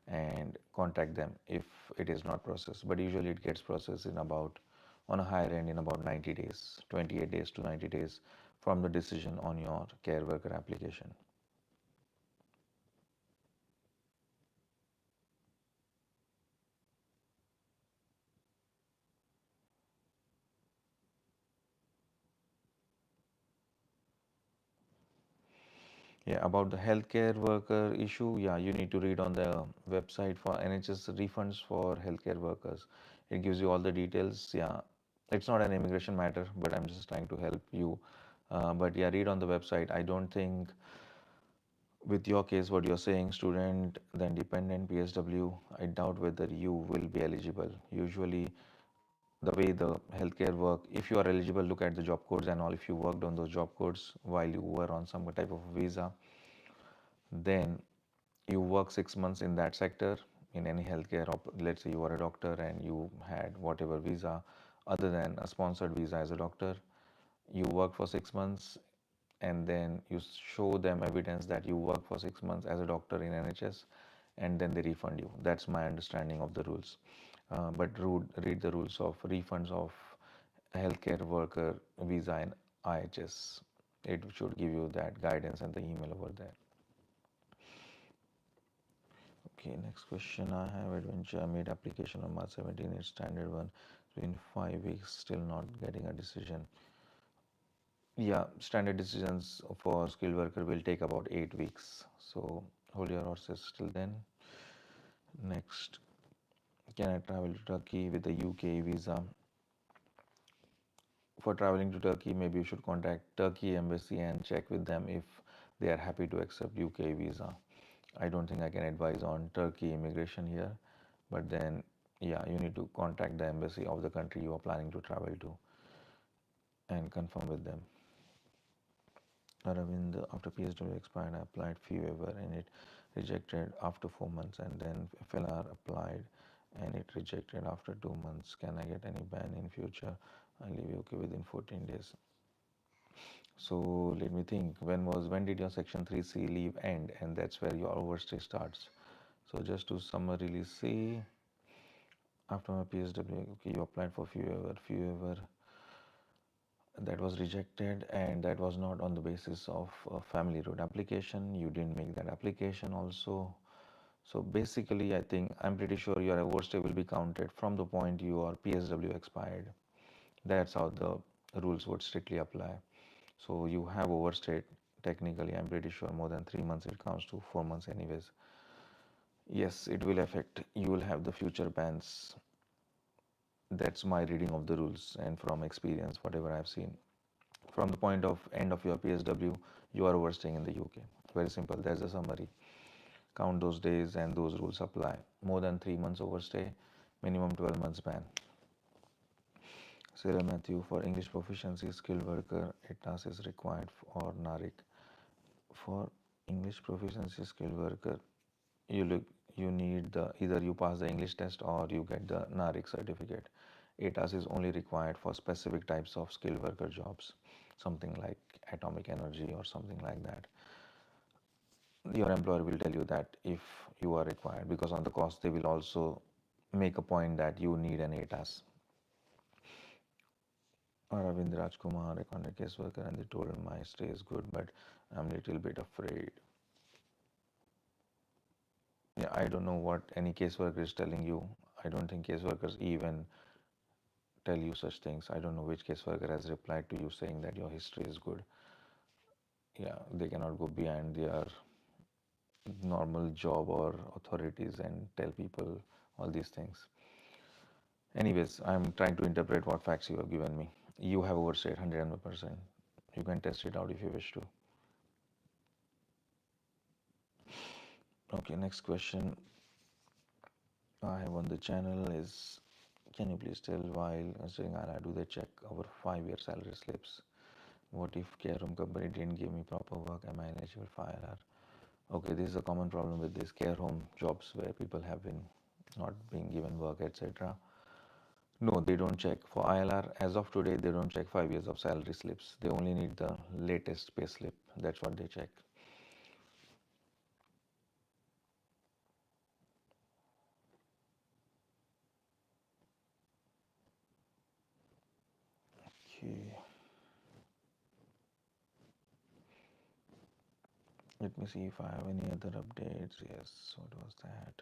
and contact them if it is not processed. But usually it gets processed in about, on a higher end, in about 90 days, 28 days to 90 days from the decision on your care worker application. Yeah, about the healthcare worker issue, yeah, you need to read on the website for NHS refunds for healthcare workers. It gives you all the details. Yeah, it's not an immigration matter, but I'm just trying to help you. But yeah, read on the website. I don't think with your case, what you're saying, student, then dependent, PSW, I doubt whether you will be eligible. Usually, the way the healthcare work, if you are eligible, look at the job codes and all. If you worked on those job codes while you were on some type of visa, then you work 6 months in that sector in any healthcare. Let's say you are a doctor and you had whatever visa other than a sponsored visa as a doctor. You work for 6 months and then you show them evidence that you work for 6 months as a doctor in NHS, and then they refund you. That's my understanding of the rules. Read the rules of refunds of healthcare worker visa in IHS. It should give you that guidance and the email over there. Okay, next question I have. Adventure, I made application on March 17, it's standard one. It's been 5 weeks, still not getting a decision. Yeah, standard decisions for skilled worker will take about 8 weeks. So hold your horses till then. Next, can I travel to Turkey with a UK visa? For traveling to Turkey, maybe you should contact Turkey embassy and check with them if they are happy to accept UK visa. I don't think I can advise on Turkey immigration here, but then yeah, you need to contact the embassy of the country you are planning to travel to and confirm with them. Aravind, after PSW expired, I applied fee waiver and it rejected after 4 months, and then FLR applied and it rejected after 2 months. Can I get any ban in future? I leave UK within 14 days. So let me think. When did your Section 3C leave end? And that's where your overstay starts. So just to summarily say, after my PSW, okay, you applied for fee waiver that was rejected, and that was not on the basis of a family road application. You didn't make that application also. So basically, I think I'm pretty sure your overstay will be counted from the point your PSW expired. That's how the rules would strictly apply. So you have overstayed technically, I'm pretty sure more than 3 months. It counts to 4 months anyways. Yes, it will affect. You will have the future bans. That's my reading of the rules and from experience, whatever I've seen. From the point of end of your PSW, you are overstaying in the UK. Very simple. There's a summary. Count those days and those rules apply. More than 3 months overstay, minimum 12 months ban. Sarah Matthew, for English proficiency, skilled worker, ETAS is required or NARIC. For English proficiency, skilled worker, you look, you need either you pass the English test or you get the NARIC certificate. ETAS is only required for specific types of skilled worker jobs, something like atomic energy or something like that. Your employer will tell you that if you are required, because on the cost they will also make a point that you need an ETAS. Aravind Rajkumar, a contact caseworker, and they told him my stay is good, but I'm a little bit afraid. Yeah, I don't know what any caseworker is telling you. I don't think caseworkers even tell you such things. I don't know which caseworker has replied to you saying that your history is good. Yeah, they cannot go behind their normal job or authorities and tell people all these things. Anyways, I'm trying to interpret what facts you have given me. You have overstayed 100%. You can test it out if you wish to. Okay, next question I have on the channel is, can you please tell while considering ILR, do they check our 5-year salary slips? What if care home company didn't give me proper work? Am I eligible for ILR? Okay, this is a common problem with these care home jobs where people have been not being given work, etc. No, they don't check. For ILR, as of today, they don't check 5 years of salary slips. They only need the latest pay slip. That's what they check. Okay. Let me see if I have any other updates. Yes, what was that?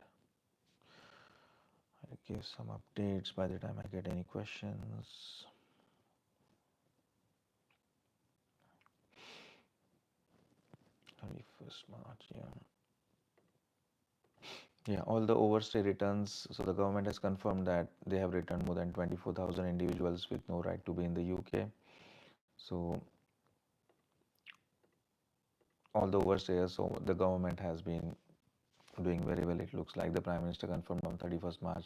I'll give some updates by the time I get any questions. 31st March, yeah. Yeah, all the overstay returns. So the government has confirmed that they have returned more than 24,000 individuals with no right to be in the UK. So all the overstayers, so the government has been doing very well. It looks like the Prime Minister confirmed on 31st March,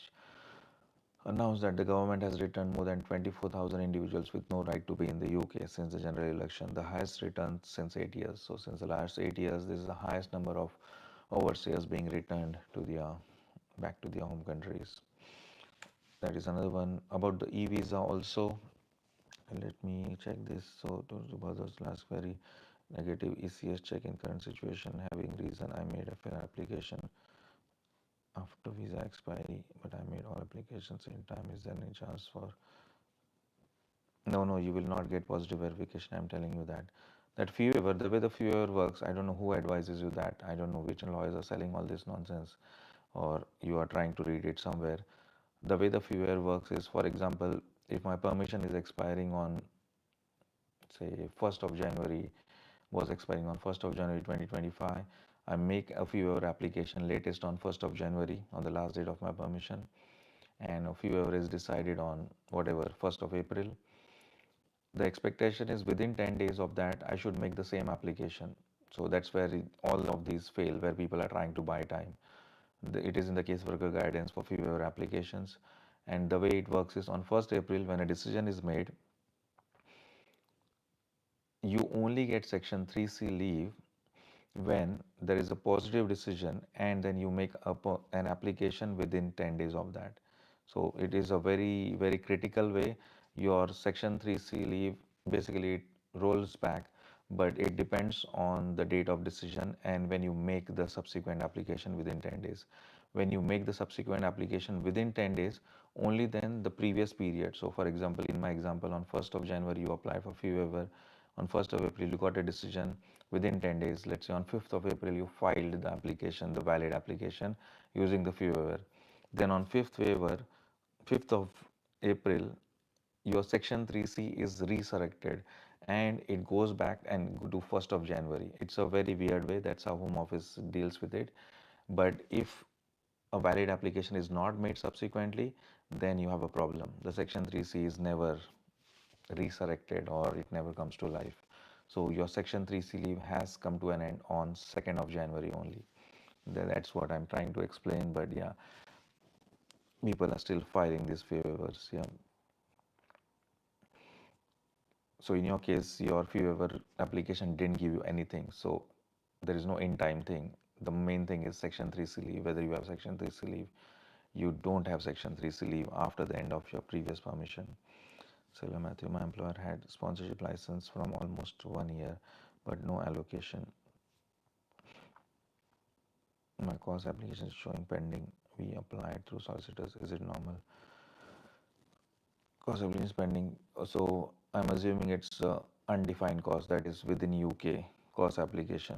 announced that the government has returned more than 24,000 individuals with no right to be in the UK since the general election, the highest return since 8 years. So since the last 8 years, this is the highest number of overseers being returned to their back to their home countries. That is another one. About the e-visa also, let me check this. So to Bhadra's last query, negative ECS check in current situation, having reason I made a fair application after visa expiry, but I made all applications in time. Is there any chance for? No, no, you will not get positive verification. I'm telling you that. That fee waiver, the way the fee waiver works, I don't know who advises you that. I don't know which lawyers are selling all this nonsense, or you are trying to read it somewhere. The way the fee waiver works is, for example, if my permission is expiring on, say, 1st of January, was expiring on 1st of January 2025, I make a fee waiver application latest on 1st of January on the last date of my permission, and a fee waiver is decided on whatever 1st of April. The expectation is within 10 days of that I should make the same application. So that's where all of these fail, where people are trying to buy time. It is in the caseworker guidance for fee waiver applications, and the way it works is on 1st April when a decision is made, you only get section 3C leave when there is a positive decision, and then you make an application within 10 days of that. So it is a very, very critical way. Your section 3C leave basically it rolls back, but it depends on the date of decision and when you make the subsequent application within 10 days. When you make the subsequent application within 10 days, only then the previous period. So for example, in my example, on 1st of January you apply for fee waiver, on 1st of April you got a decision, within 10 days, let's say on 5th of April you filed the application, the valid application using the fee waiver. Then on 5th of April, your section 3C is resurrected and it goes back and go to 1st of January. It's a very weird way. That's how Home Office deals with it. But if a valid application is not made subsequently, then you have a problem. The section 3C is never resurrected or it never comes to life. So your section 3C leave has come to an end on 2nd of January only. That's what I'm trying to explain, but yeah, people are still filing these waivers. Yeah. So in your case, your fee waiver application didn't give you anything. So there is no in time thing. The main thing is section 3C leave. Whether you have section 3C leave, you don't have section 3C leave after the end of your previous permission. Selva Matthew, my employer had sponsorship license from almost 1 year, but no allocation. My course application is showing pending. We applied through solicitors. Is it normal? Course application is pending. So I'm assuming it's undefined course that is within UK course application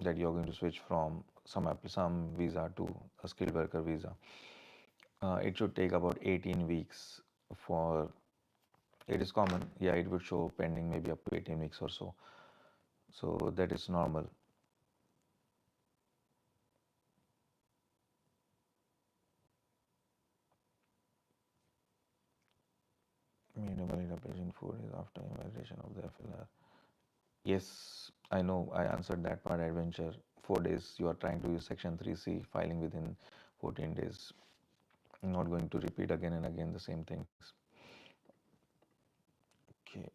that you're going to switch from some visa to a skilled worker visa. It should take about 18 weeks for it is common. Yeah, it would show pending maybe up to 18 weeks or so. So that is normal. Minimal application 4 days after invalidation of the FLR. Yes, I know. I answered that part. Adventure 4 days. You are trying to use Section 3C filing within 14 days. I'm not going to repeat again and again the same things. Okay.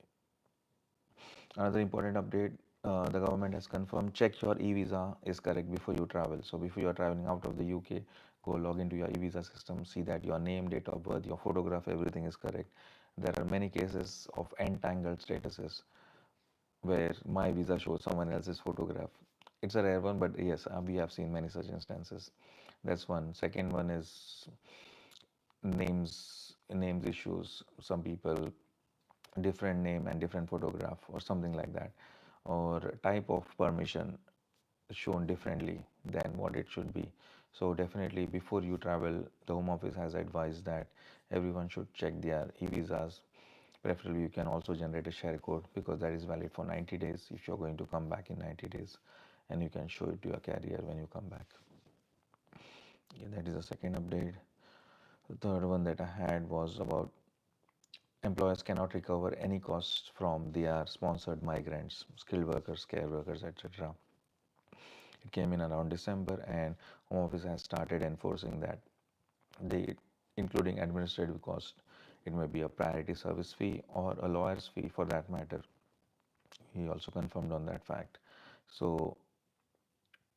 Another important update. The government has confirmed check your e-visa is correct before you travel. So before you are traveling out of the UK, go log into your e-visa system, see that your name, date of birth, your photograph, everything is correct. There are many cases of entangled statuses where my visa shows someone else's photograph. It's a rare one, but yes, we have seen many such instances. That's one. Second one is names issues. Some people different name and different photograph or something like that, or type of permission. shown differently than what it should be. So definitely before you travel, the Home Office has advised that everyone should check their e-visas. Preferably you can also generate a share code because that is valid for 90 days if you're going to come back in 90 days, and you can show it to your carrier when you come back. Yeah, that is the second update. The third one that I had was about employers cannot recover any costs from their sponsored migrants, skilled workers, care workers, etc. It came in around December, and Home Office has started enforcing that. They, including administrative cost, it may be a priority service fee or a lawyer's fee for that matter. He also confirmed on that fact. So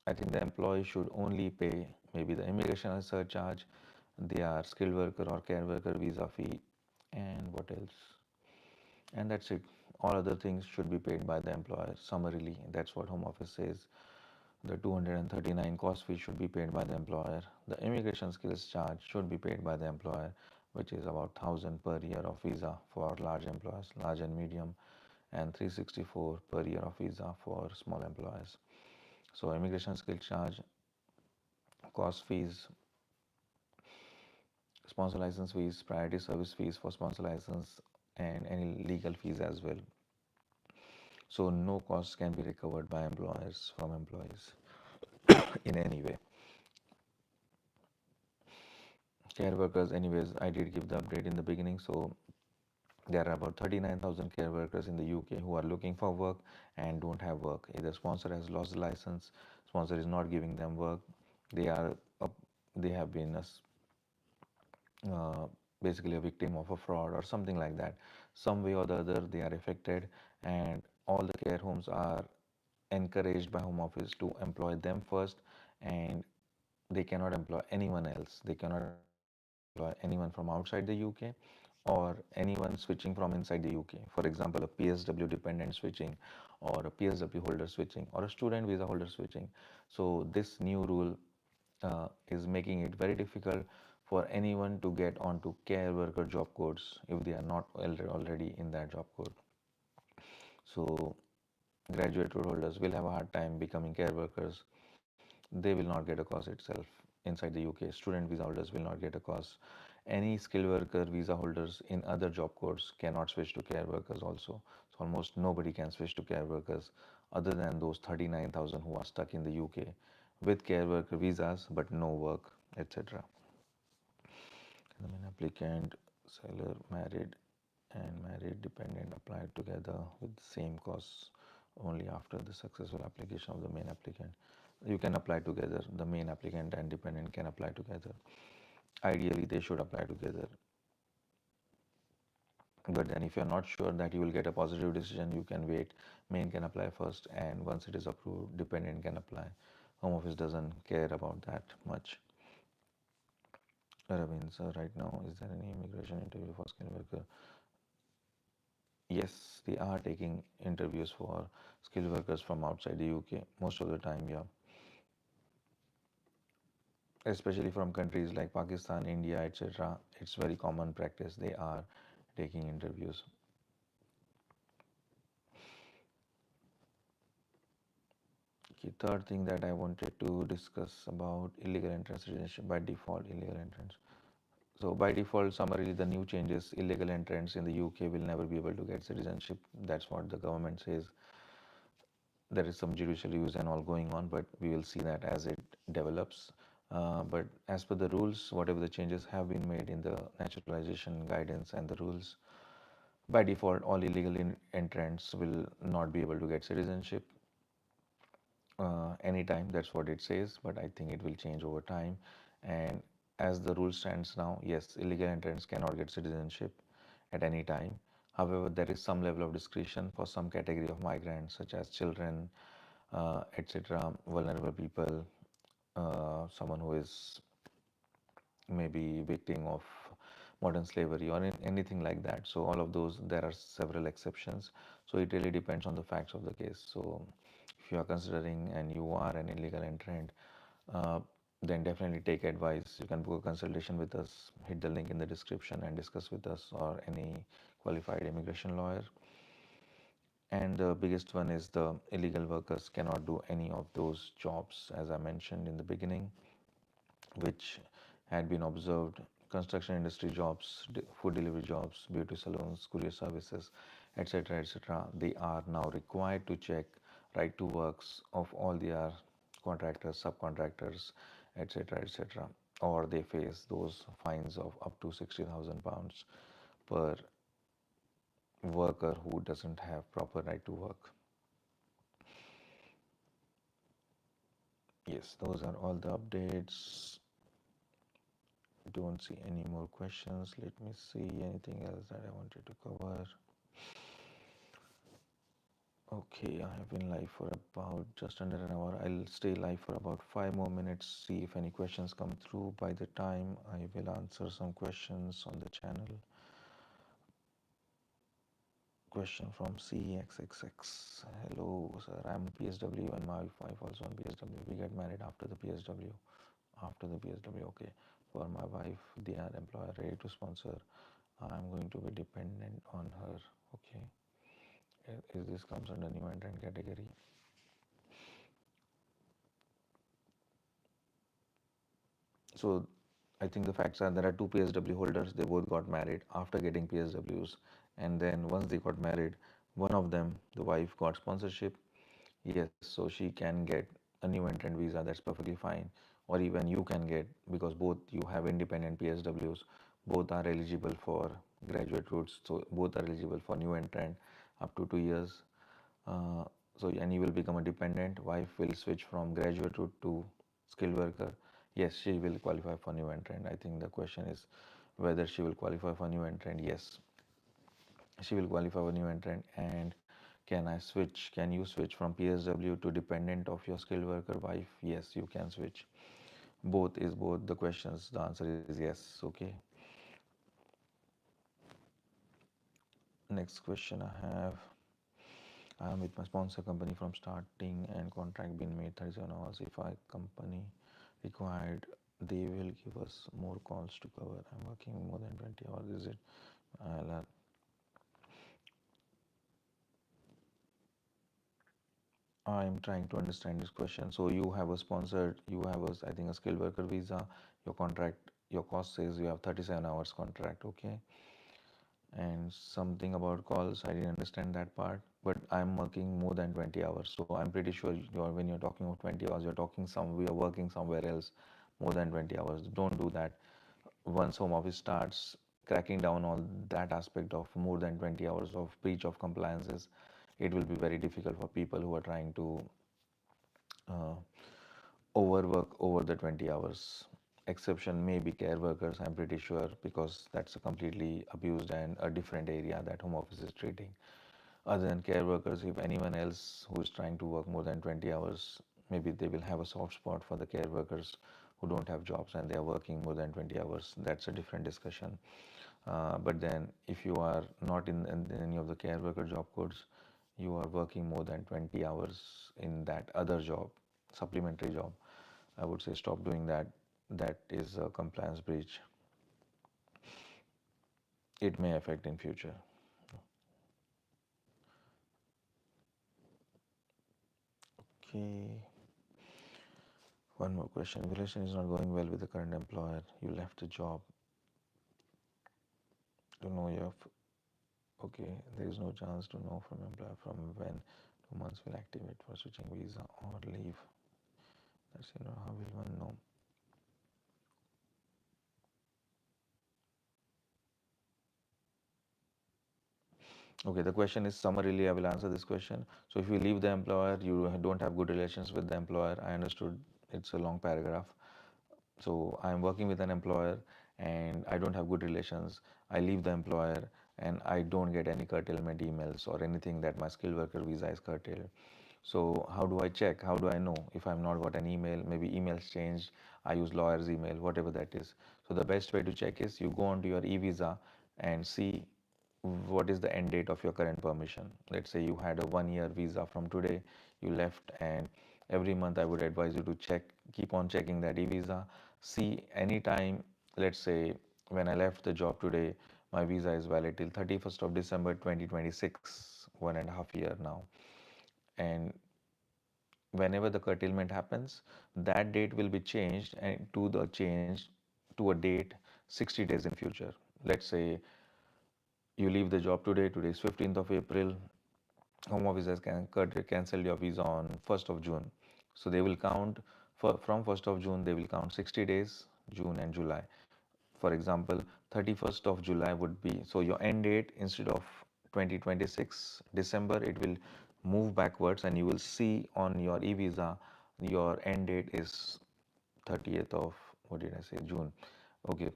I think the employee should only pay maybe the immigration surcharge, their skilled worker or care worker visa fee, and what else? And that's it. All other things should be paid by the employer. Summarily, that's what Home Office says. The 239 cost fee should be paid by the employer. The immigration skills charge should be paid by the employer, which is about 1,000 per year of visa for large employers, large and medium, and 364 per year of visa for small employers. So immigration skill charge, cost fees, sponsor license fees, priority service fees for sponsor license, and any legal fees as well. So no costs can be recovered by employers from employees in any way. Care workers, anyways, I did give the update in the beginning. So there are about 39,000 care workers in the UK who are looking for work and don't have work. Either sponsor has lost the license, sponsor is not giving them work. They are they have been uh, basically a victim of a fraud or something like that. Some way or the other, they are affected, and all the care homes are encouraged by Home Office to employ them first, and they cannot employ anyone else. They cannot employ anyone from outside the UK or anyone switching from inside the UK. For example, a PSW dependent switching or a PSW holder switching or a student visa holder switching. So this new rule is making it very difficult for anyone to get onto care worker job codes if they are not already in that job code. So graduate road holders will have a hard time becoming care workers. They will not get a course itself inside the UK. Student visa holders will not get a course. Any skilled worker visa holders in other job codes cannot switch to care workers also. So almost nobody can switch to care workers other than those 39,000 who are stuck in the UK with care worker visas but no work, etc. The main applicant, seller, married and married dependent applied together with the same costs only after the successful application of the main applicant. You can apply together, the main applicant and dependent can apply together. Ideally, they should apply together. But then if you're not sure that you will get a positive decision, you can wait. Main can apply first, and once it is approved, dependent can apply. Home Office doesn't care about that much. Ravin, sir, right now, is there any immigration interview for skilled worker? Yes, they are taking interviews for skilled workers from outside the UK most of the time, yeah. Especially from countries like Pakistan, India, etc. It's very common practice. They are taking interviews. Okay, third thing that I wanted to discuss about illegal entrance citizenship by default, illegal entrance. So by default, summarily, the new changes, illegal entrants in the UK will never be able to get citizenship. That's what the government says. There is some judicial use and all going on, but we will see that as it develops. But as per the rules, whatever the changes have been made in the naturalization guidance and the rules, by default, all illegal entrants will not be able to get citizenship anytime. That's what it says, but I think it will change over time. And as the rule stands now, yes, illegal entrants cannot get citizenship at any time. However, there is some level of discretion for some category of migrants, such as children, etc., vulnerable people, someone who is maybe victim of modern slavery or anything like that. So all of those, there are several exceptions. So it really depends on the facts of the case. So if you are considering and you are an illegal entrant, uh, then definitely take advice. You can book a consultation with us, hit the link in the description and discuss with us or any qualified immigration lawyer. And the biggest one is the illegal workers cannot do any of those jobs, as I mentioned in the beginning, which had been observed. Construction industry jobs, food delivery jobs, beauty salons, courier services, etc., etc. They are now required to check right to works of all their contractors, subcontractors, etc., etc., or they face those fines of up to £60,000 per worker who doesn't have proper right to work. Yes, those are all the updates. Don't see any more questions. Let me see anything else that I wanted to cover. Okay, I have been live for about just under an hour. I'll stay live for about 5 more minutes, see if any questions come through. By the time I will answer some questions on the channel. Question from CXXX. Hello, sir. I'm PSW and my wife also on PSW. We get married after the PSW. After the PSW, okay. For my wife, their employer ready to sponsor. I'm going to be dependent on her. Okay. Is this comes under new entrant category? So I think the facts are there are two PSW holders. They both got married after getting PSWs, and then once they got married, one of them, the wife, got sponsorship. Yes, so she can get a new entrant visa. That's perfectly fine. Or even you can get, because both you have independent PSWs, both are eligible for graduate routes. So both are eligible for new entrant up to 2 years. Uh, so and you will become a dependent. Wife will switch from graduate route to skilled worker. Yes, she will qualify for new entrant. I think the question is whether she will qualify for new entrant. Yes, she will qualify for new entrant. And can I switch? Can you switch from PSW to dependent of your skilled worker wife? Yes, you can switch. Both is both the questions. The answer is yes. Okay. Next question I have. I am with my sponsor company from starting and contract been made 37 hours. If I company required, they will give us more calls to cover. I'm working more than 20 hours. Is it ILR? I'm trying to understand this question. So you have a sponsored, you have a, I think a skilled worker visa. Your contract, your cost says you have 37 hours contract. Okay. And something about calls, I didn't understand that part, but I'm working more than 20 hours. So I'm pretty sure when you're talking of 20 hours, you're talking we are working somewhere else more than 20 hours. Don't do that. Once Home Office starts cracking down on that aspect of more than 20 hours of breach of compliances, it will be very difficult for people who are trying to uh, overwork over the 20 hours. Exception may be care workers, I'm pretty sure, because that's a completely abused and a different area that Home Office is treating. Other than care workers, if anyone else who is trying to work more than 20 hours, maybe they will have a soft spot for the care workers who don't have jobs and they are working more than 20 hours. That's a different discussion. But then, if you are not in any of the care worker job codes, you are working more than 20 hours in that other job, supplementary job, I would say stop doing that. That is a compliance breach. It may affect in future. Okay. One more question. Relation is not going well with the current employer. You left the job to know your. Okay. There is no chance to know from employer from when 2 months will activate for switching visa or leave. That's how will one know? Okay, the question is summarily, I will answer this question. So if you leave the employer, you don't have good relations with the employer. I understood it's a long paragraph. So I'm working with an employer and I don't have good relations. I leave the employer and I don't get any curtailment emails or anything that my skilled worker visa is curtailed. So how do I check? How do I know if I've not got an email? Maybe emails changed. I use lawyer's email, whatever that is. So the best way to check is you go onto your e-visa and see what is the end date of your current permission. Let's say you had a 1 year visa from today, you left, and every month I would advise you to check, keep on checking that e-visa. See anytime, let's say when I left the job today, my visa is valid till 31st of December 2026. 1.5 year now. And whenever the curtailment happens, that date will be changed and to the change to a date 60 days in future. Let's say you leave the job today, today is 15th of April, Home Office has cancelled your visa on 1st of June. So they will count from 1st of June, they will count 60 days, June and July. For example, 31st of July would be, so your end date instead of 2026 December, it will move backwards and you will see on your e-visa, your end date is 30th of, what did I say, June. Okay,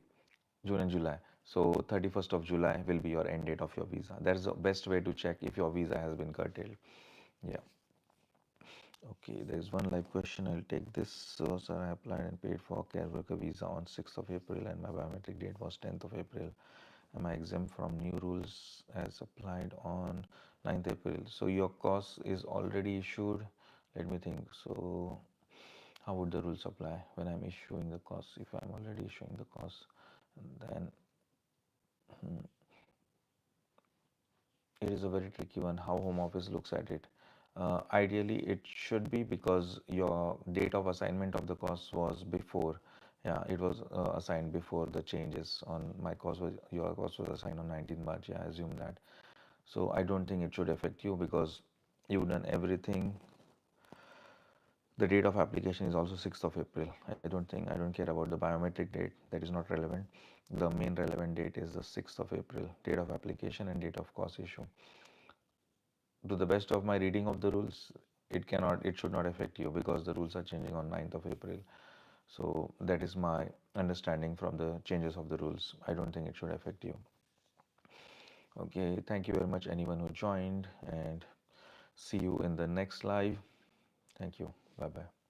June and July. So 31st of July will be your end date of your visa. That's the best way to check if your visa has been curtailed. Yeah. Okay, there is one live question. I'll take this. So, sir, I applied and paid for care worker visa on 6th of April and my biometric date was 10th of April. Am I exempt from new rules as applied on 9th April? So your course is already issued. Let me think. So how would the rules apply when I'm issuing the course? If I'm already issuing the course, then it is a very tricky one how Home Office looks at it. Ideally, it should be because your date of assignment of the course was before. Yeah, it was assigned before the changes. On my course was your course was assigned on 19th March. Yeah, I assume that. So I don't think it should affect you because you've done everything. The date of application is also 6th of April. I don't care about the biometric date. That is not relevant. The main relevant date is the 6th of April, date of application and date of course issue. To the best of my reading of the rules, it should not affect you because the rules are changing on 9th of April. So that is my understanding from the changes of the rules. I don't think it should affect you. Okay, thank you very much anyone who joined and see you in the next live. Thank you. Bye bye.